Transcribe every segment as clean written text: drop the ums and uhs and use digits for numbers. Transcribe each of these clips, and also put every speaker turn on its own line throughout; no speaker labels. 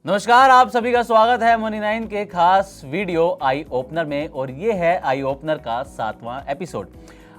नमस्कार, आप सभी का स्वागत है मनी9 के खास वीडियो आई ओपनर में। और ये है आई ओपनर का 7वां एपिसोड।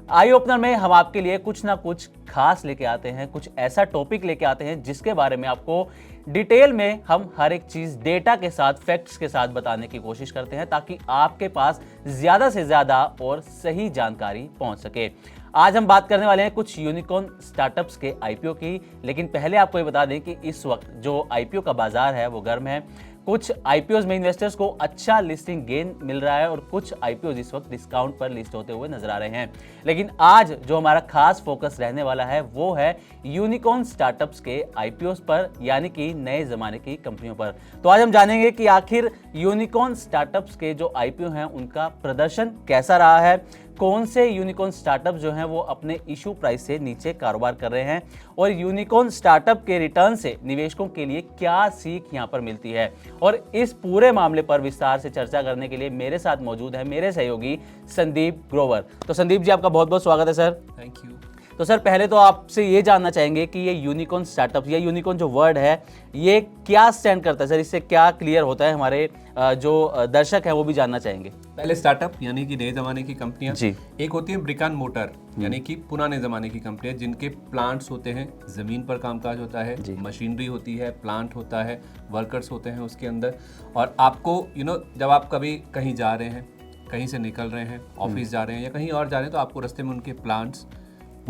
आई ओपनर में हम आपके लिए कुछ ना कुछ खास लेके आते हैं, कुछ ऐसा टॉपिक लेके आते हैं जिसके बारे में आपको डिटेल में हम हर एक चीज डेटा के साथ, फैक्ट्स के साथ बताने की कोशिश करते हैं ताकि आपके पास ज्यादा से ज्यादा और सही जानकारी पहुंच सके। आज हम बात करने वाले हैं कुछ यूनिकॉर्न स्टार्टअप्स के आईपीओ की, लेकिन पहले आपको ये बता दें कि इस वक्त जो आईपीओ का बाजार है वो गर्म है। कुछ आईपीओज में इन्वेस्टर्स को अच्छा लिस्टिंग गेन मिल रहा है और कुछ आईपीओज इस वक्त डिस्काउंट पर लिस्ट होते हुए नजर आ रहे हैं। लेकिन आज जो हमारा खास फोकस रहने वाला है वो है यूनिकॉर्न स्टार्टअप्स के आईपीओज पर, यानी कि नए जमाने की कंपनियों पर। तो आज हम जानेंगे कि आखिर यूनिकॉर्न स्टार्टअप्स के जो आईपीओ हैं उनका प्रदर्शन कैसा रहा है, कौन से यूनिकॉर्न स्टार्टअप जो हैं वो अपने इशू प्राइस से नीचे कारोबार कर रहे हैं और यूनिकॉर्न स्टार्टअप के रिटर्न से निवेशकों के लिए क्या सीख यहां पर मिलती है। और इस पूरे मामले पर विस्तार से चर्चा करने के लिए मेरे साथ मौजूद है मेरे सहयोगी संदीप ग्रोवर। तो संदीप जी, आपका बहुत बहुत स्वागत है सर।
Thank you.
तो सर, पहले तो आपसे ये जानना चाहेंगे कि ये यूनिकॉर्न स्टार्टअप या यूनिकॉर्न जो वर्ड है ये क्या स्टैंड करता है सर, इससे क्या क्लियर होता है, हमारे जो दर्शक है वो भी जानना चाहेंगे।
पहले स्टार्टअप यानी कि नए जमाने की कंपनियां
जी।
एक होती है ब्रिक एंड मोटर यानी कि पुराने जमाने की कंपनियां जिनके प्लांट्स होते हैं, जमीन पर कामकाज होता है, मशीनरी होती है, प्लांट होता है, वर्कर्स होते हैं उसके अंदर। और आपको जब आप कभी कहीं जा रहे हैं, कहीं से निकल रहे हैं, ऑफिस जा रहे हैं या कहीं और जा रहे हैं, तो आपको रास्ते में उनके प्लांट्स,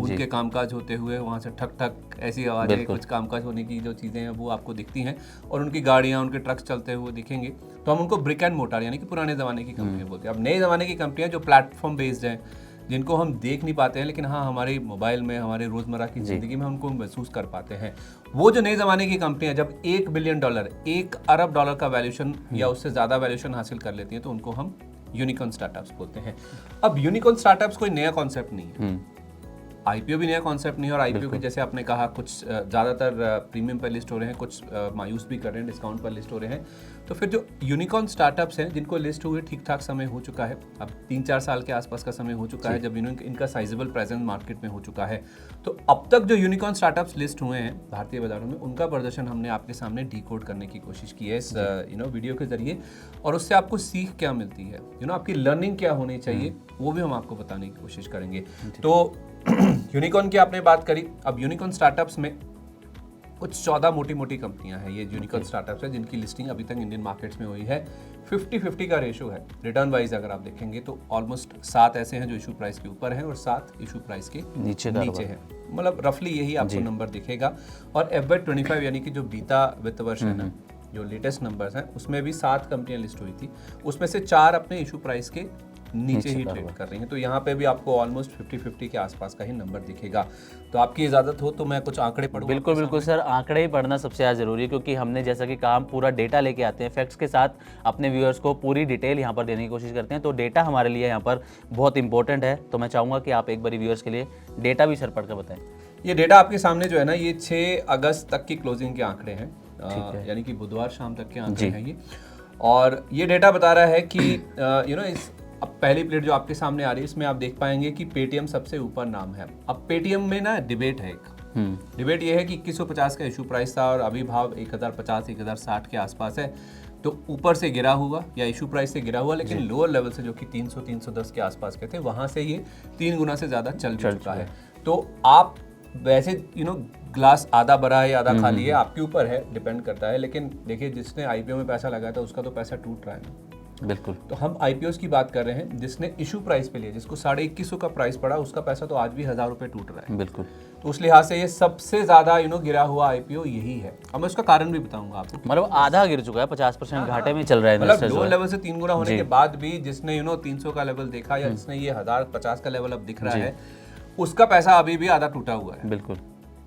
उनके कामकाज होते हुए वहाँ से ठक ठक ऐसी आवाज़ें, कुछ कामकाज होने की जो चीज़ें हैं वो आपको दिखती हैं। और उनकी गाड़ियाँ, उनके ट्रक्स चलते हुए दिखेंगे, तो हम उनको ब्रिक एंड मोटर यानी कि पुराने ज़माने की कंपनियाँ बोलते हैं। अब नए ज़माने की कंपनियाँ जो प्लेटफॉर्म बेस्ड हैं, जिनको हम देख नहीं पाते हैं लेकिन हाँ हमारे मोबाइल में, हमारे रोज़मर्रा की ज़िंदगी में उनको महसूस कर पाते हैं, वो जो नए ज़माने की कंपनियाँ जब $1 बिलियन, $1 अरब का वैल्यूएशन या उससे ज़्यादा वैल्यूएशन हासिल कर लेती हैं तो उनको हम यूनिकॉर्न स्टार्टअप्स बोलते हैं। अब यूनिकॉर्न स्टार्टअप्स कोई नया कॉन्सेप्ट नहीं है, आईपीओ भी नया कॉन्सेप्ट नहीं है। और आईपीओ के जैसे आपने कहा कुछ ज़्यादातर प्रीमियम पर लिस्ट हो रहे हैं, कुछ मायूस भी कर रहे हैं, डिस्काउंट पर लिस्ट हो रहे हैं। तो फिर जो यूनिकॉर्न स्टार्टअप्स हैं जिनको लिस्ट हुए ठीक ठाक समय हो चुका है, अब 3-4 साल के आसपास का समय हो चुका है जब इनका साइजेबल प्रेजेंस मार्केट में हो चुका है। तो अब तक जो यूनिकॉर्न स्टार्टअप्स लिस्ट हुए हैं भारतीय बाजारों में, उनका प्रदर्शन हमने आपके सामने डिकोड करने की कोशिश की है इस वीडियो के जरिए। और उससे आपको सीख क्या मिलती है, आपकी लर्निंग क्या होनी चाहिए, वो भी हम आपको बताने की कोशिश करेंगे। तो यूनिकॉर्न की आपने बात करी। अब यूनिकॉर्न स्टार्टअप्स में कुछ 14 मोटी मोटी कंपनियां हैं, ये यूनिकॉर्न स्टार्टअप्स है जिनकी लिस्टिंग अभी तक इंडियन मार्केट्स में हुई है। 50-50 का रेशो है रिटर्न वाइज अगर आप देखेंगे तो। ऑलमोस्ट 7 ऐसे हैं जो इशू प्राइस के ऊपर हैं और 7 इशू प्राइस के नीचे हैं, मतलब रफली यही आपको नंबर दिखेगा। और FY25 यानी कि जो बीता वित्त वर्ष है ना, जो लेटेस्ट नंबर्स हैं उसमें भी 7 कंपनियां लिस्ट हुई थी, उसमें से 4 अपने इशू प्राइस के नीचे ही ट्रेड कर रही हैं। तो यहाँ पे भी आपको ऑलमोस्ट 50-50 के आसपास का ही नंबर दिखेगा। तो आपकी इजाज़त हो तो मैं कुछ आंकड़े पढ़ूँ।
बिल्कुल बिल्कुल सर, आंकड़े ही पढ़ना सबसे ज़्यादा ज़रूरी है क्योंकि हमने जैसा कि कहा, हम पूरा डेटा लेके आते हैं, फैक्ट्स के साथ अपने व्यूअर्स को पूरी डिटेल यहाँ पर देने की कोशिश करते हैं। तो डेटा हमारे लिए यहाँ पर बहुत इंपॉर्टेंट है। तो मैं चाहूँगा कि आप एक बार व्यूअर्स के लिए डेटा भी सर पढ़ कर बताएं।
ये डेटा आपके सामने जो है ना, ये 6 अगस्त तक की क्लोजिंग के आंकड़े हैं, यानी कि बुधवार शाम तक के आंकड़े हैं ये। और ये डेटा बता रहा है कि इस अब पहली प्लेट जो आपके सामने आ रही है इसमें आप देख पाएंगे कि पेटीएम सबसे ऊपर नाम है। अब पेटीएम में ना डिबेट है, एक डिबेट ये है कि 2150 का इशू प्राइस था और अभी भाव 1050-1060 के आसपास है। तो ऊपर से गिरा हुआ या इशू प्राइस से गिरा हुआ, लेकिन लोअर लेवल से जो कि 300-310 के आसपास के थे, वहां से ये 3 गुना से ज्यादा चल चुका है। तो आप वैसे ग्लास आधा भरा है या आधा खाली है, आपके ऊपर है, डिपेंड करता है। लेकिन देखिए, जिसने आईपीओ में पैसा लगाया था उसका तो पैसा टूट रहा है ना।
बिल्कुल।
तो हम आईपीओस की बात कर रहे हैं, जिसने इशू प्राइस पे लिया, जिसको 2150 का प्राइस पड़ा, उसका पैसा तो आज भी 1000 रुपए टूट रहा है।
बिल्कुल।
तो उस लिहाज से ये सबसे ज्यादा गिरा हुआ आईपीओ यही है। अब मैं उसका कारण भी बताऊंगा आपको।
मतलब आधा गिर चुका है, 50% घाटे में चल रहा है।
मतलब लो लेवल से 3 गुना होने के बाद भी जिसने 300 का लेवल देखा या जिसने ये 1050 का लेवल अब दिख रहा है, उसका पैसा अभी भी आधा टूटा हुआ है।
बिल्कुल।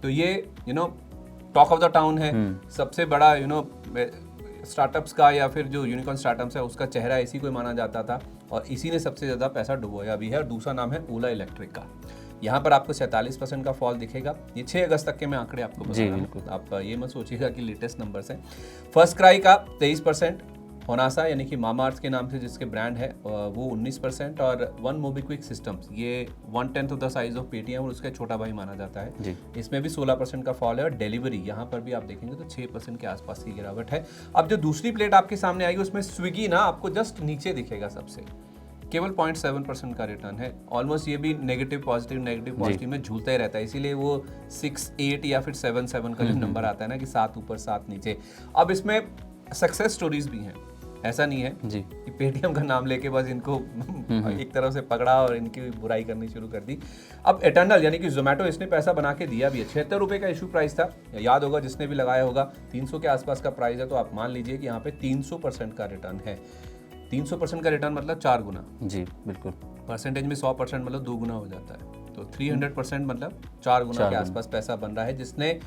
तो ये टॉक ऑफ द टाउन है, सबसे बड़ा स्टार्टअप्स का या फिर जो यूनिकॉर्न स्टार्टअप्स है उसका चेहरा इसी को माना जाता था और इसी ने सबसे ज़्यादा पैसा डुबोया भी है। और दूसरा नाम है ओला इलेक्ट्रिक का। यहाँ पर आपको 47% का फॉल दिखेगा। ये 6 अगस्त तक के मैं आंकड़े आपको बता रहा हूँ, आप ये मत सोचिएगा कि लेटेस्ट नंबर्स हैं। फर्स्ट क्राई का 23%, होनासा यानी कि मामाअर्थ के नाम से जिसके ब्रांड है वो 19% और वन मोबिक्विक सिस्टम्स ये 1/10 of the size of Paytm और उसका छोटा भाई माना जाता है
जी।
इसमें भी 16% का फॉल है और डिलीवरी यहाँ पर भी आप देखेंगे तो 6% के आसपास की गिरावट है। अब जो दूसरी प्लेट आपके सामने आएगी उसमें स्विगी ना आपको जस्ट नीचे दिखेगा सबसे, केवल 0.7% का रिटर्न है। ऑलमोस्ट ये भी नेगेटिव पॉजिटिव में झूलता ही रहता है, इसीलिए वो 6-8 या फिर 7-7 का जो नंबर आता है ना कि 7 ऊपर 7 नीचे। अब इसमें सक्सेस स्टोरीज भी हैं, ऐसा नहीं है
जी
कि पेटीएम का नाम लेके बस इनको एक तरफ से पकड़ा और इनकी बुराई करनी शुरू कर दी। अब एटर्नल यानी कि जोमेटो इसने पैसा बना के दिया भी है। 76 रुपये का इशू प्राइस था, याद होगा जिसने भी लगाया होगा। 300 के आसपास का प्राइस है, तो आप मान लीजिए कि यहाँ पे 300% का रिटर्न है। 300% का रिटर्न मतलब 4 गुना।
जी बिल्कुल।
परसेंटेज में 100% मतलब 2 गुना हो जाता है, तो 300% मतलब 4 गुना के आसपास पैसा बन रहा है। जिसने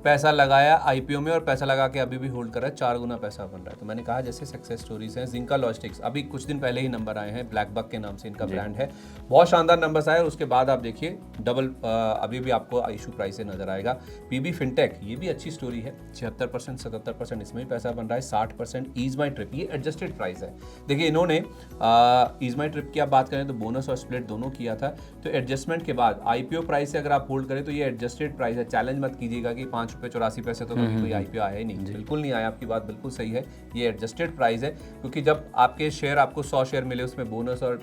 पैसा लगाया आईपीओ में और पैसा लगा के अभी भी होल्ड कर रहा है, 4 गुना पैसा बन रहा है। तो मैंने कहा जैसे सक्सेस स्टोरीज हैं। जिंका लॉजिस्टिक्स अभी कुछ दिन पहले ही नंबर आए हैं, ब्लैक बक के नाम से इनका ब्रांड है, बहुत शानदार नंबर्स आए और उसके बाद आप देखिए डबल अभी भी आपको इशू प्राइस से नजर आएगा। पीबी फिनटेक ये भी अच्छी स्टोरी है, 76% 77% इसमें भी पैसा बन रहा है। 60% ईज माई ट्रिप, ये एडजस्टेड प्राइस है। देखिए इन्होंने ईज माई ट्रिप की आप बात करें तो बोनस और स्प्लिट दोनों किया था, तो एडजस्टमेंट के बाद आईपीओ प्राइस से अगर आप होल्ड करें तो ये एडजस्टेड प्राइस है। चैलेंज मत कीजिएगा कि 5 रुपये 84 पैसे तो कभी कोई आईपीओ आया ही नहीं, बिल्कुल नहीं आया। आपकी बात बिल्कुल सही है, ये एडजस्टेड प्राइस है, क्योंकि जब आपके शेयर आपको 100 शेयर मिले उसमें बोनस और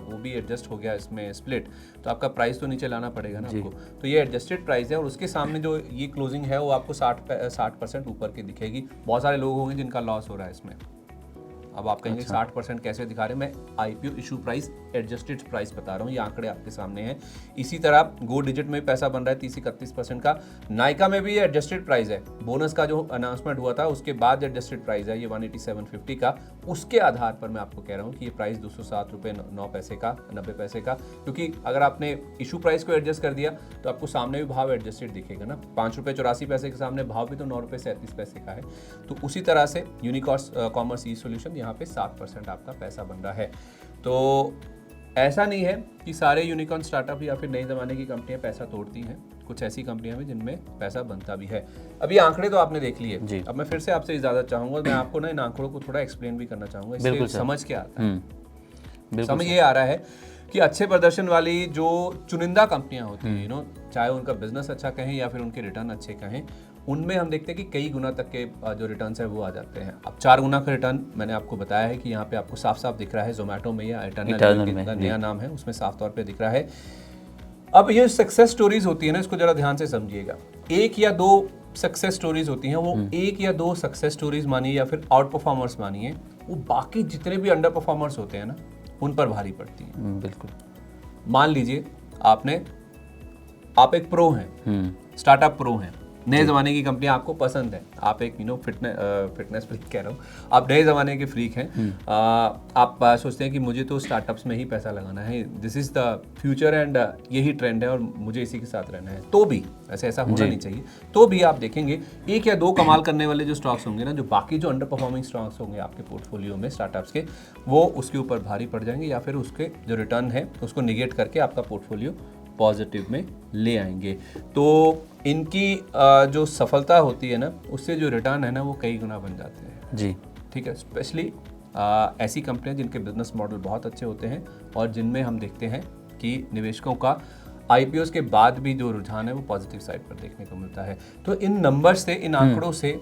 वो भी एडजस्ट हो गया इसमें स्प्लिट, तो आपका प्राइस तो नीचे लाना पड़ेगा ना आपको। तो ये एडजस्टेड प्राइस है और उसके सामने जो ये क्लोजिंग है वो आपको 60% ऊपर की दिखेगी। बहुत सारे लोग होंगे जिनका लॉस हो रहा है इसमें। अब आप कहेंगे 60% कैसे दिखा रहे हैं? मैं IPO issue price adjusted price बता रहा हूँ, ये आंकड़े आपके सामने हैं। इसी तरह गो डिजिट में पैसा बन रहा है 30-31% का। नायका में भी ये एडजस्टेड प्राइस है, बोनस का जो अनाउंसमेंट हुआ था उसके बाद एडजस्टेड प्राइस है ये 187.50 का। उसके आधार पर मैं आपको कह रहा हूँ कि ये प्राइस 207 रुपये 9 पैसे का 90 पैसे का, क्योंकि अगर आपने इशू प्राइस को एडजस्ट कर दिया तो आपको सामने भी भाव एडजस्टेड दिखेगा ना। 5 रुपये 84 पैसे के सामने भाव भी तो 9 रुपये 37 पैसे का है। तो उसी तरह से यूनिकॉमर्स ई सोल्यूशन यहाँ पे 7% आपका पैसा बन रहा है। तो ऐसा नहीं है कि सारे यूनिकॉर्न स्टार्टअप या फिर नए ज़माने की कंपनियां पैसा तोड़ती हैं, कुछ ऐसी कंपनियां भी जिनमें पैसा बनता भी है। अब ये आंकड़े तो आपने देख लिए, अब मैं फिर से आपसे इजाज़त चाहूँगा, मैं आपको ना इन आंकड़ों को थोड़ा एक्सप्लेन भी करना चाहूँगा, इससे समझ के आता है। समझ ये आ रहा है कि अच्छे प्रदर्शन वाली जो चुनिंदा कंपनियां होती हैं, चाहे उनका बिजनेस अच्छा कहें या फिर उनके रिटर्न अच्छे कहें, उनमें हम देखते हैं कि कई गुना तक के जो रिटर्न्स है वो आ जाते हैं। अब 4 गुना का रिटर्न मैंने आपको बताया है कि यहाँ पे आपको साफ साफ दिख रहा है। जोमेटो में या एटर्नल में नया नाम है उसमें साफ तौर पे दिख रहा है। अब ये सक्सेस स्टोरीज होती है ना, इसको जरा ध्यान से समझिएगा। 1 या 2 सक्सेस स्टोरीज होती हैं, वो 1 या 2 सक्सेस स्टोरीज मानिए या फिर आउट परफॉर्मर्स मानिए, वो बाकी जितने भी अंडर परफॉर्मर्स होते हैं ना उन पर भारी पड़ती है।
बिल्कुल।
मान लीजिए आप एक प्रो हैं, स्टार्टअप प्रो हैं, नए ज़माने की कंपनियां आपको पसंद है, आप एक फिटनेस फ्रीक कह रहा हूँ, आप नए ज़माने के फ्रीक हैं, आप सोचते हैं कि मुझे तो स्टार्टअप्स में ही पैसा लगाना है, this is the future and यही ट्रेंड है और मुझे इसी के साथ रहना है। तो भी ऐसा होना नहीं चाहिए। तो भी आप देखेंगे 1 या 2 कमाल करने वाले जो स्टॉक्स होंगे ना, जो बाकी जो अंडर परफॉर्मिंग स्टॉक्स होंगे आपके पोर्टफोलियो में स्टार्टअप्स के, वो उसके ऊपर भारी पड़ जाएंगे या फिर उसके जो रिटर्न है उसको निगेट करके आपका पोर्टफोलियो पॉजिटिव में ले आएंगे। तो इनकी जो सफलता होती है ना, उससे जो रिटर्न है ना वो कई गुना बन जाते हैं जी। ठीक है, स्पेशली ऐसी कंपनियां जिनके बिजनेस मॉडल बहुत अच्छे होते हैं और जिनमें हम देखते हैं कि निवेशकों का आईपीओस के बाद भी जो रुझान है वो पॉजिटिव साइड पर देखने को मिलता है। तो इन नंबर्स से, इन आंकड़ों से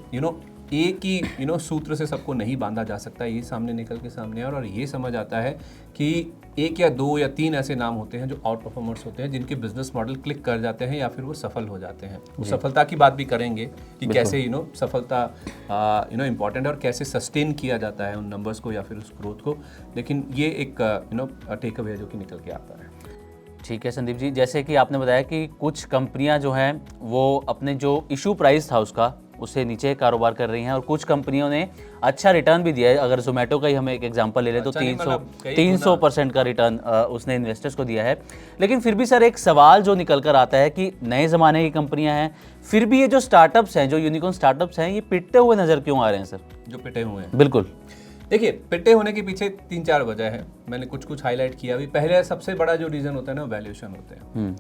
एक ही सूत्र से सबको नहीं बांधा जा सकता। ये सामने निकल के सामने और ये समझ आता है कि 1 या 2 या 3 ऐसे नाम होते हैं जो आउट परफॉर्मर्स होते हैं, जिनके बिजनेस मॉडल क्लिक कर जाते हैं या फिर वो सफल हो जाते हैं। वो सफलता की बात भी करेंगे कि कैसे सफलता इम्पॉर्टेंट है और कैसे सस्टेन किया जाता है उन नंबर्स को या फिर उस ग्रोथ को। लेकिन ये एक टेक अवे जो कि निकल के आता है।
ठीक है संदीप जी, जैसे कि आपने बताया कि कुछ कंपनियां जो हैं वो अपने जो इशू प्राइस था उससे नीचे कारोबार कर रही हैं और कुछ कंपनियों ने अच्छा रिटर्न भी दिया है। अगर जोमेटो का ही हम एक एग्जांपल ले लें तो 300% का रिटर्न उसने इन्वेस्टर्स को दिया है। लेकिन फिर भी सर एक सवाल जो निकल कर आता है कि नए ज़माने की कंपनियां हैं, फिर भी ये जो स्टार्टअप्स हैं, जो यूनिकॉर्न स्टार्टअप्स हैं, ये पिटते हुए नज़र क्यों आ रहे हैं सर?
जो पिटे हुए हैं,
बिल्कुल।
देखिए, पिटे होने के पीछे 3-4 वजह है, मैंने कुछ हाईलाइट किया अभी। पहले सबसे बड़ा जो रीज़न होता है ना, वैल्यूएशन होते हैं।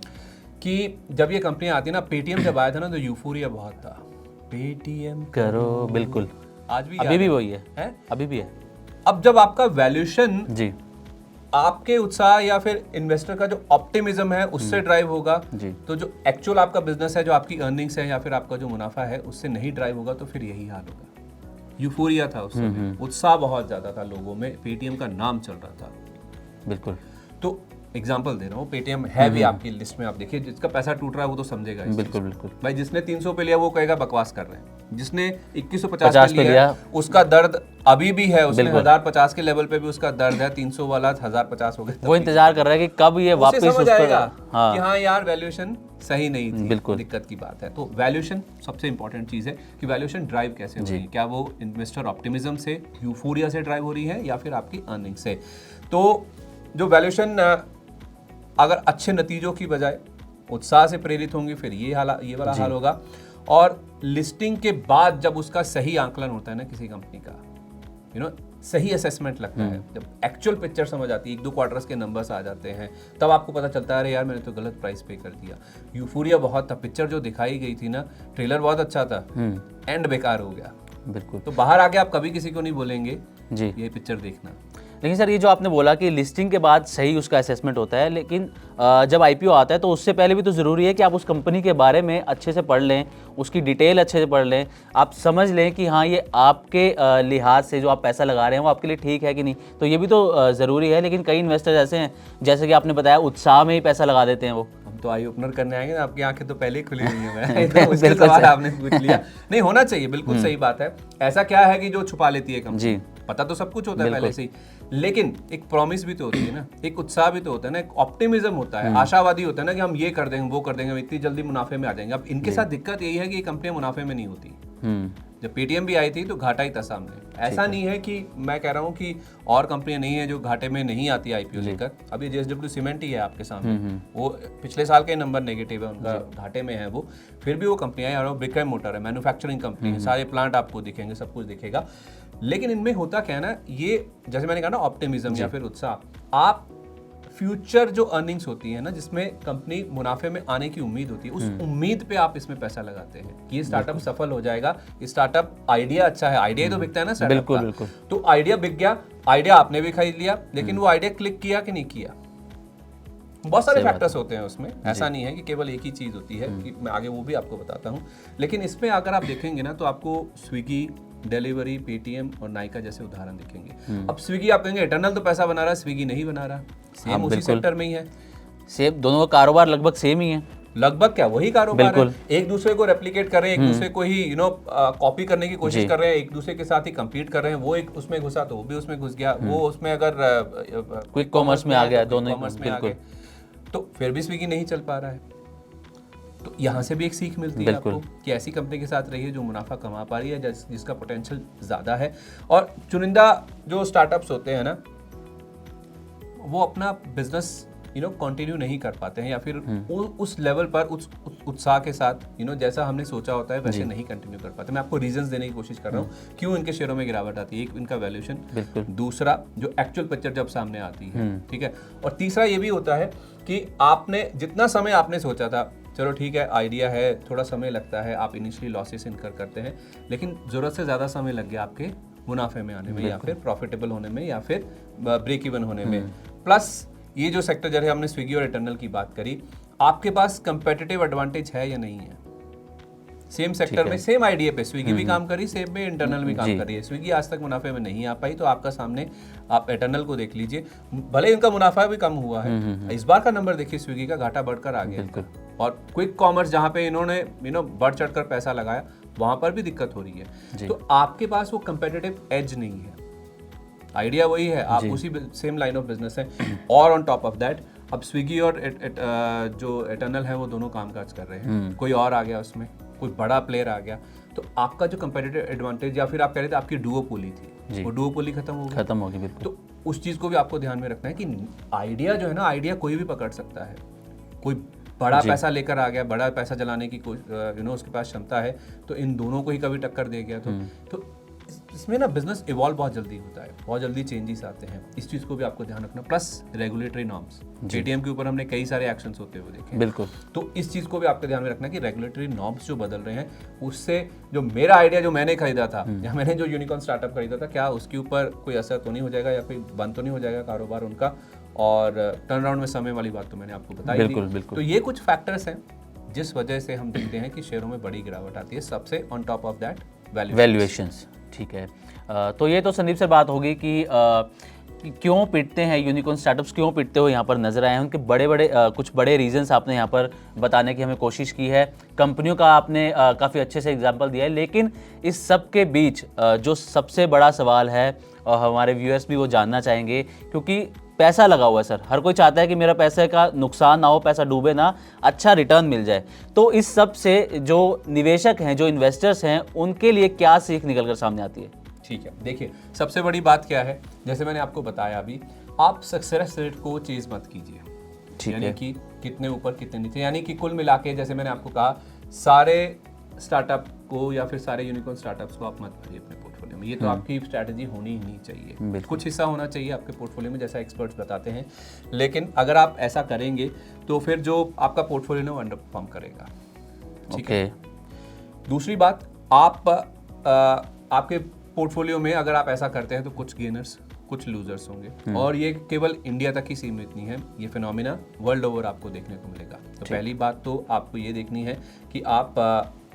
कि जब ये कंपनियां आती है ना, पेटीएम जब आया था ना तो यूफोरिया बहुत था, पेटीएम
करो, बिल्कुल।
आज भी
अभी भी वही है,
है?
अभी भी है।
अब जब आपका वैल्यूएशन
जी
आपके उत्साह या फिर इन्वेस्टर का जो ऑप्टिमिज्म है उससे ड्राइव होगा,
जी
तो जो एक्चुअल आपका बिजनेस है, जो आपकी अर्निंग्स है या फिर आपका जो मुनाफा है उससे नहीं ड्राइव होगा, तो फिर यही हाल होगा। यूफोरिया था उस समय, उत्साह बहुत ज्यादा था लोगों में, पेटीएम का नाम चल रहा था।
बिल्कुल
तो एग्जांपल दे रहा हूँ, पेटीएम है भी आपकी लिस्ट में, आप देखिए जिसका पैसा टूट रहा है वो तो समझेगा इस चीज़
बिल्कुल
को।
बिल्कुल
भाई जिसने 300 पे लिया वो कहेगा बकवास कर रहे हैं, जिसने 2150 पे लिया है, उसका दर्द अभी भी है, उसने 1050 के लेवल पे भी उसका दर्द है, 300 वाला 1050 हो गया,
वो इंतजार कर रहा है कि कब ये वापस
समझ
उस
आएगा
पर।
कि हाँ यार वैल्यूएशन सही नहीं थी,
बिल्कुल।
दिक्कत की बात है। तो वैल्यूएशन सबसे इंपॉर्टेंट चीज है कि वैल्यूएशन ड्राइव कैसे हो रही है, क्या वो इन्वेस्टर ऑप्टिमिज्म से, यूफोरिया से ड्राइव हो रही है या फिर आपकी अर्निंग से। तो जो वैल्यूएशन अगर अच्छे नतीजों की बजाय उत्साह से प्रेरित होंगी, फिर ये वाला हाल होगा। और लिस्टिंग के बाद जब उसका सही आंकलन होता है ना किसी कंपनी का, सही असेसमेंट लगता है, जब एक्चुअल पिक्चर समझ आती है, 1-2 क्वार्टर्स के नंबर्स आ जाते हैं, तब आपको पता चलता है अरे यार मैंने तो गलत प्राइस पे कर दिया। यूफोरिया बहुत था, पिक्चर जो दिखाई गई थी ना, ट्रेलर बहुत अच्छा था, एंड बेकार हो गया।
बिल्कुल।
तो बाहर आके आप कभी किसी को नहीं बोलेंगे
जी
ये पिक्चर देखना।
लेकिन सर ये जो आपने बोला कि लिस्टिंग के बाद सही उसका असेसमेंट होता है, लेकिन जब आईपीओ आता है तो उससे पहले भी तो ज़रूरी है कि आप उस कंपनी के बारे में अच्छे से पढ़ लें, उसकी डिटेल अच्छे से पढ़ लें, आप समझ लें कि हाँ ये आपके लिहाज से जो आप पैसा लगा रहे हैं वो आपके लिए ठीक है कि नहीं। तो ये भी तो ज़रूरी है। लेकिन कई इन्वेस्टर्स ऐसे हैं, जैसे कि आपने बताया, उत्साह में ही पैसा लगा देते हैं वो।
हम तो आई ओपनर करने आएंगे, आपकी आंखें तो पहले ही खुली हुई हैं। तो मुश्किल सवाल आपने पूछ लिया। नहीं होना चाहिए, बिल्कुल सही बात है। ऐसा क्या है कि जो छुपा लेती है कंपनी?
जी
पता तो सब कुछ होता है पहले से ही, लेकिन एक प्रॉमिस भी तो होती है ना, एक उत्साह भी तो होता है ना, एक ऑप्टिमिज्म होता है, आशावादी होता है ना कि हम ये कर देंगे, वो कर देंगे, हम इतनी जल्दी मुनाफे में आ जाएंगे। अब इनके साथ दिक्कत यही है कि ये कंपनियां मुनाफे में नहीं होती। जब पेटीएम भी आई थी तो घाटा ही था सामने। ऐसा नहीं है कि मैं कह रहा हूँ कि और कंपनियां नहीं है जो घाटे में नहीं आती आईपीओ लेकर। अभी जेएसडब्ल्यू सीमेंट ही है आपके सामने, वो पिछले साल के नंबर नेगेटिव है उनका, घाटे में है वो, फिर भी वो कंपनियां है। और ब्रिक एंड मोटर है, मैन्युफैक्चरिंग कंपनी है, सारे प्लांट आपको दिखेंगे, सब कुछ दिखेगा। लेकिन इनमें होता क्या है ना, ये जैसे मैंने कहा ना, ऑप्टिमिज्म या फिर उत्साह, आप फ्यूचर जो अर्निंग्स होती है ना, जिसमें कंपनी मुनाफे में आने की उम्मीद होती है, उस उम्मीद पे आप इसमें पैसा लगाते हैं कि ये स्टार्टअप सफल हो जाएगा, ये स्टार्टअप आइडिया अच्छा है, आइडिया तो बिकता है ना स्टार्टअप का।
बिल्कुल।
तो आइडिया बिक गया, आइडिया आपने भी खरीद लिया, लेकिन वो आइडिया क्लिक किया कि नहीं किया, बहुत सारे फैक्टर्स होते हैं उसमें। ऐसा नहीं है कि केवल एक ही चीज होती है, कि मैं आगे वो भी आपको बताता हूँ। लेकिन इसमें अगर आप देखेंगे ना तो आपको स्विगी, डिलीवरी, पेटीएम और नाइका जैसे उदाहरण दिखेंगे। अब स्विगी आप कहेंगे इटर्नल तो पैसा बना रहा है, स्विगी नहीं बना रहा, सेम उसी सेक्टर में ही है,
सेम, दोनों का कारोबार लगभग सेम ही है।
लगभग क्या वही कारोबार है, एक दूसरे को रेप्लिकेट कर रहे हैं, एक दूसरे को ही कॉपी करने की कोशिश कर रहे हैं, एक दूसरे के साथ ही compete कर रहे हैं। वो एक उसमें घुसा तो वो भी उसमें घुस गया, वो उसमें अगर
क्विक कॉमर्स में आ गया, दोनों
कॉमर्स में आ गए, तो फिर भी स्विगी नहीं चल पा रहा है। तो यहाँ से भी एक सीख मिलती है आपको कि ऐसी कंपनी के साथ रहिए जो मुनाफा कमा पा रही है, जिसका पोटेंशियल ज़्यादा है। और चुनिंदा जो स्टार्टअप्स होते हैं ना, वो अपना बिजनेस कंटिन्यू नहीं कर पाते हैं, या फिर उस लेवल पर उस उत्साह के साथ जैसा हमने सोचा होता है वैसे नहीं कंटिन्यू कर पाते। मैं आपको रीजंस देने की कोशिश कर रहा हूँ क्यों इनके शेयरों में गिरावट आती है। एक इनका वैल्यूएशन, दूसरा जो एक्चुअल पिक्चर जब सामने आती है, ठीक है, और तीसरा ये भी होता है कि आपने जितना समय आपने सोचा था, चलो ठीक है आइडिया है, थोड़ा समय लगता है, आप इनिशियली लॉसेस इनकर करते हैं, लेकिन ज़रूरत से ज़्यादा समय लग गया आपके मुनाफे में आने में, या फिर प्रॉफिटेबल होने में, या फिर ब्रेक इवन होने में। प्लस ये जो सेक्टर जैसे हमने स्विगी और इटर्नल की बात करी, आपके पास कंपेटिटिव एडवांटेज है या नहीं है। सेम सेक्टर में, सेम आइडिया पे स्विगी भी काम करी, सेम में इंटरनल भी काम करी है। स्विगी आज तक मुनाफे में नहीं आ पाई, तो आपका सामने आप इटर्नल को देख लीजिए, भले इनका मुनाफा भी कम हुआ है, इस बार का नंबर देखिए, स्विगी का घाटा बढ़कर आ गया। और क्विक कॉमर्स जहाँ पे इन्होंने बढ़ चढ़कर पैसा लगाया, वहां पर भी दिक्कत हो रही है। तो आपके पास वो कंपेटिटिव एज नहीं है, आइडिया वही है, आप उसी सेम लाइन ऑफ बिजनेस है। और ऑन टॉप ऑफ दैट अब स्विगी और जो इटर्नल है वो दोनों कामकाज कर रहे हैं, कोई और आ गया उसमें, कोई बड़ा प्लेयर आ गया, तो आपका जो कंपेटिटिव एडवांटेज, या फिर आप कह रहे थे आपकी डुओपोली थी, वो डुओपोली खत्म होगी बिल्कुल। तो उस चीज़ को भी आपको ध्यान में रखना है कि आइडिया जो है ना, आइडिया कोई भी पकड़ सकता है, कोई बड़ा पैसा लेकर आ गया, बड़ा पैसा जलाने की उसके पास क्षमता है, तो इन दोनों को ही कभी टक्कर दे गया तो इसमें ना बिजनेस इवॉल्व बहुत जल्दी होता है, बहुत जल्दी चेंजेस आते हैं, इस चीज़ को भी आपको ध्यान रखना। प्लस रेगुलेटरी नॉर्म्स, पेटीएम के ऊपर हमने कई सारे एक्शंस होते हुए देखे।
बिल्कुल।
तो इस चीज़ को भी आपके ध्यान में रखना कि रेगुलेटरी नॉर्म्स जो बदल रहे हैं, उससे जो मेरा आइडिया जो मैंने खरीदा था या मैंने जो यूनिकॉर्न स्टार्टअप खरीदा था, क्या उसके ऊपर कोई असर तो नहीं हो जाएगा या कोई बंद तो नहीं हो जाएगा कारोबार उनका। और टर्न अराउंड में समय वाली बात तो मैंने आपको बताई
बिल्कुल,
थी।
बिल्कुल।
तो ये कुछ फैक्टर्स हैं जिस वजह से हम देखते हैं कि शेयरों में बड़ी गिरावट आती है। सबसे on top of that
valuations. ठीक है, तो ये तो संदीप से बात होगी कि क्यों पिटते हैं यूनिकॉर्न स्टार्टअप्स, क्यों पिटते हो यहाँ पर नजर आए हैं। उनके बड़े कुछ बड़े रीजंस आपने यहाँ पर बताने की हमें कोशिश की है। कंपनियों का आपने काफ़ी अच्छे से एग्जांपल दिया है। लेकिन इस सब के बीच जो सबसे बड़ा सवाल है और हमारे व्यूअर्स भी वो जानना चाहेंगे, क्योंकि पैसा लगा हुआ है सर, हर कोई चाहता है कि मेरा पैसे का नुकसान ना हो, पैसा डूबे ना, अच्छा रिटर्न मिल जाए। तो इस सब से जो निवेशक हैं, जो इन्वेस्टर्स हैं, उनके लिए क्या सीख निकल कर सामने आती है?
ठीक है, देखिए सबसे बड़ी बात क्या है, जैसे मैंने आपको बताया अभी, आप सक्सेस रेट को चेज मत कीजिए, यानी कि कितने ऊपर कितने नीचे, यानी कि कुल मिला के जैसे मैंने आपको कहा, सारे स्टार्टअप को या फिर सारे यूनिकॉर्न स्टार्टअप्स को आप मत भरिए अपने पोर्टफोलियो में। ये तो आपकी स्ट्रैटेजी होनी ही नहीं चाहिए। कुछ हिस्सा होना चाहिए आपके पोर्टफोलियो में, जैसा एक्सपर्ट्स बताते हैं। लेकिन अगर आप ऐसा करेंगे तो फिर जो आपका पोर्टफोलियो है वो अंडर परफॉर्म करेगा। ठीक है। दूसरी बात, आप आपके पोर्टफोलियो में अगर आप ऐसा करते हैं तो कुछ गेनर्स कुछ लूजर्स होंगे, और ये केवल इंडिया तक ही सीमित नहीं है, ये फिनोमिना वर्ल्ड ओवर आपको देखने को मिलेगा। तो पहली बात तो आपको ये देखनी है कि आप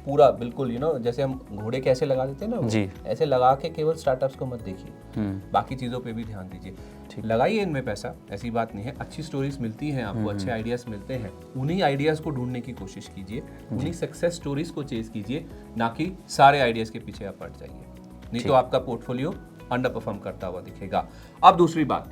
पूरा बिल्कुल जैसे हम घोड़े कैसे लगा देते हैं ना, ऐसे लगा के केवल स्टार्टअप्स को मत देखिए, बाकी चीज़ों पे भी ध्यान दीजिए। लगाइए इनमें पैसा, ऐसी बात नहीं है। अच्छी स्टोरीज मिलती हैं आपको, अच्छे आइडियाज मिलते हैं, उन्हीं आइडियाज को ढूंढने की कोशिश कीजिए, उन्हीं सक्सेस स्टोरीज को चेज कीजिए, ना कि सारे आइडियाज के पीछे आप पड़ जाइए, नहीं तो आपका पोर्टफोलियो अंडर परफॉर्म करता हुआ दिखेगा। अब दूसरी बात,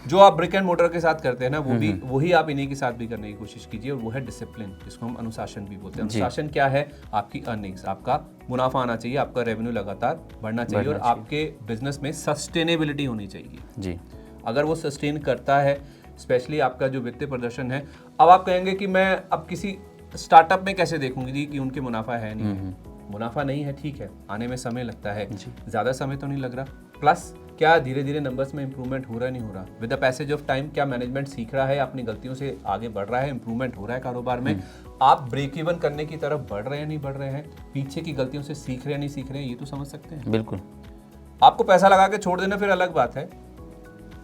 जो आप ब्रिक एंड मोटर के साथ करते हैं ना, वही आप इन्हीं के साथ भी करने की कोशिश कीजिए, और वो है डिसिप्लिन, जिसको हम अनुशासन भी बोलते हैं। अनुशासन क्या है? आपकी अर्निंग्स, आपका मुनाफा आना चाहिए, आपका रेवेन्यू लगातार बढ़ना चाहिए, और आपके बिजनेस में सस्टेनेबिलिटी होनी चाहिए जी। अगर वो सस्टेन करता है, स्पेशली आपका जो वित्तीय प्रदर्शन है, अब आप कहेंगे कि मैं अब किसी स्टार्टअप में कैसे देखूंगी कि उनके मुनाफा है नहीं है। मुनाफा नहीं है, ठीक है, आने में समय लगता है, ज़्यादा समय तो नहीं लग रहा। प्लस क्या धीरे धीरे नंबर्स में इंप्रूवमेंट हो रहा नहीं हो रहा? With the passage of time क्या मैनेजमेंट सीख रहा है, अपनी गलतियों से आगे बढ़ रहा है, इंप्रूवमेंट हो रहा है कारोबार में? आप ब्रेक इवन करने की तरफ बढ़ रहे हैं नहीं बढ़ रहे हैं? पीछे की गलतियों से सीख रहे हैं नहीं सीख रहे हैं? ये तो समझ सकते हैं। बिल्कुल। आपको पैसा लगा के छोड़ देना फिर अलग बात है,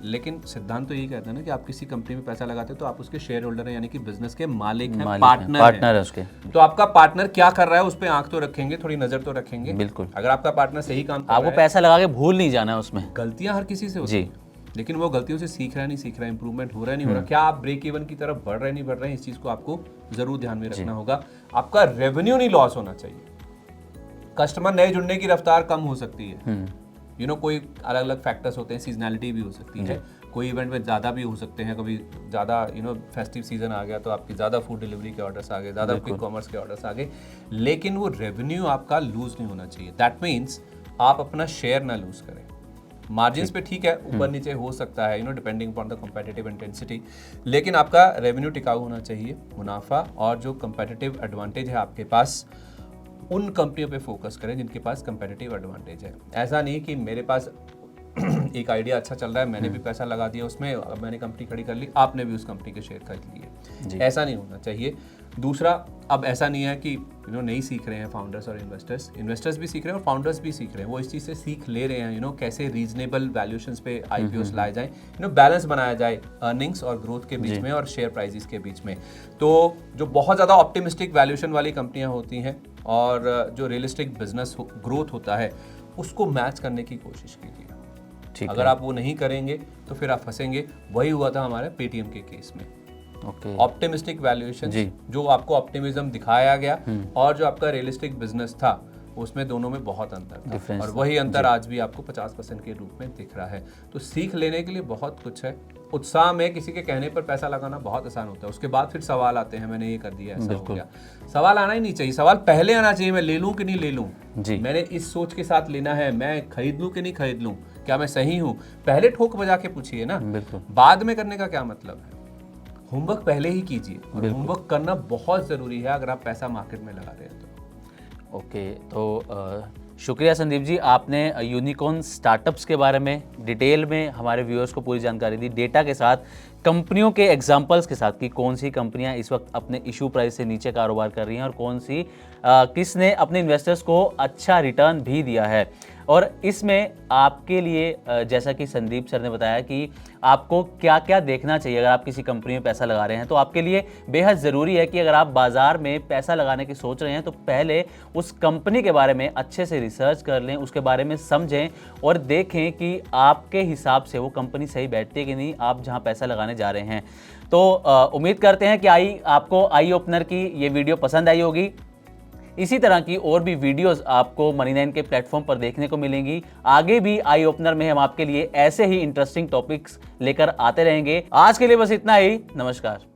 लेकिन सिद्धांत तो यही कहता है ना कि आप किसी कंपनी में पैसा लगाते हो तो आप उसके शेयर होल्डर हैं, यानी कि बिजनेस के मालिक हैं, पार्टनर है उसके। तो आपका पार्टनर क्या कर रहा है उस पर आंख तो रखेंगे, थोड़ी नजर तो रखेंगे। बिल्कुल। अगर आपका पार्टनर सही काम कर रहा है,
आपको पैसा लगा के भूल नहीं जाना है उसमें।
गलतियां हर किसी से होती है, लेकिन वो गलतियों से सीख रहा है नहीं सीख रहा है, इंप्रूवमेंट हो रहा है नहीं हो रहा, क्या आप ब्रेक इवन की तरफ बढ़ रहे नहीं बढ़ रहे हैं? इस चीज को आपको जरूर ध्यान में रखना होगा। आपका रेवेन्यू नहीं लॉस होना चाहिए, कस्टमर नए जुड़ने की रफ्तार कम हो सकती है, कोई अलग अलग फैक्टर्स होते हैं, सीजनैलिटी भी हो सकती है, कोई इवेंट में ज़्यादा भी हो सकते हैं, कभी ज़्यादा फेस्टिव सीजन आ गया तो आपकी ज़्यादा फूड डिलीवरी के ऑर्डर्स आ गए, ज़्यादा क्विक कॉमर्स के ऑर्डर्स आ गए, लेकिन वो रेवेन्यू आपका लूज नहीं होना चाहिए। दैट मीन्स आप अपना शेयर ना लूज करें। मार्जिन्स पे ठीक है, ऊपर नीचे हो सकता है, depending upon the competitive intensity, लेकिन आपका रेवेन्यू टिकाऊ होना चाहिए, मुनाफा और जो कॉम्पिटिटिव एडवांटेज है आपके पास, उन कंपनियों पे फोकस करें जिनके पास कंपेटिटिव एडवांटेज है। ऐसा नहीं कि मेरे पास एक आइडिया अच्छा चल रहा है, मैंने भी पैसा लगा दिया उसमें, अब मैंने कंपनी खड़ी कर ली, आपने भी उस कंपनी के शेयर खरीद लिए, ऐसा नहीं होना चाहिए। दूसरा, अब ऐसा नहीं है कि नहीं सीख रहे हैं फाउंडर्स और इन्वेस्टर्स भी सीख रहे हैं और फाउंडर्स भी सीख रहे हैं, वो इस चीज़ से सीख ले रहे हैं, कैसे रीजनेबल वैल्यूएशंस पे आईपीओस लाए जाए, बैलेंस बनाया जाए अर्निंग्स और ग्रोथ के बीच में और शेयर प्राइजेस के बीच में। तो जो बहुत ज़्यादा ऑप्टिमिस्टिक वैल्यूएशन वाली कंपनियां होती हैं और जो रियलिस्टिक बिजनेस ग्रोथ होता है, उसको मैच करने की कोशिश कीजिए। अगर आप वो नहीं करेंगे तो फिर आप फंसेंगे। वही हुआ था हमारे पेटीएम के केस में। ऑप्टिमिस्टिक वैल्यूएशन, जो आपको ऑप्टिमिज्म दिखाया गया और जो आपका रियलिस्टिक बिजनेस था, उसमें दोनों में बहुत अंतर था, और वही अंतर आज भी आपको 50% के रूप में दिख रहा है। तो सीख लेने के लिए बहुत कुछ है। उत्साह में किसी के कहने पर पैसा लगाना बहुत आसान होता है, उसके बाद फिर सवाल आते हैं, मैंने ये कर दिया, ऐसा हो गया। सवाल आना ही नहीं चाहिए, सवाल पहले आना चाहिए, मैं ले लूं कि नहीं ले लूं, मैंने इस सोच के साथ लेना है, मैं खरीद लूं कि नहीं खरीद लूं, क्या मैं सही हूं? पहले ठोक बजा के पूछिए ना, बाद में करने का क्या मतलब है? होमवर्क पहले ही कीजिए, और होमवर्क करना बहुत जरूरी है अगर आप पैसा मार्केट में लगा रहे हैं तो।
ओके, तो शुक्रिया संदीप जी, आपने यूनिकॉर्न स्टार्टअप्स के बारे में डिटेल में हमारे व्यूअर्स को पूरी जानकारी दी, डेटा के साथ, कंपनियों के एग्जांपल्स के साथ कि कौन सी कंपनियां इस वक्त अपने इशू प्राइस से नीचे कारोबार कर रही हैं और कौन सी किसने अपने इन्वेस्टर्स को अच्छा रिटर्न भी दिया है। और इसमें आपके लिए जैसा कि संदीप सर ने बताया कि आपको क्या क्या देखना चाहिए अगर आप किसी कंपनी में पैसा लगा रहे हैं, तो आपके लिए बेहद ज़रूरी है कि अगर आप बाज़ार में पैसा लगाने की सोच रहे हैं तो पहले उस कंपनी के बारे में अच्छे से रिसर्च कर लें, उसके बारे में समझें और देखें कि आपके हिसाब से वो कंपनी सही बैठती है कि नहीं, आप जहाँ पैसा लगाने जा रहे हैं। तो उम्मीद करते हैं कि आपको आई ओपनर की ये वीडियो पसंद आई होगी। इसी तरह की और भी वीडियोस आपको मनी9 के प्लेटफॉर्म पर देखने को मिलेंगी। आगे भी आई ओपनर में हम आपके लिए ऐसे ही इंटरेस्टिंग टॉपिक्स लेकर आते रहेंगे। आज के लिए बस इतना ही। नमस्कार।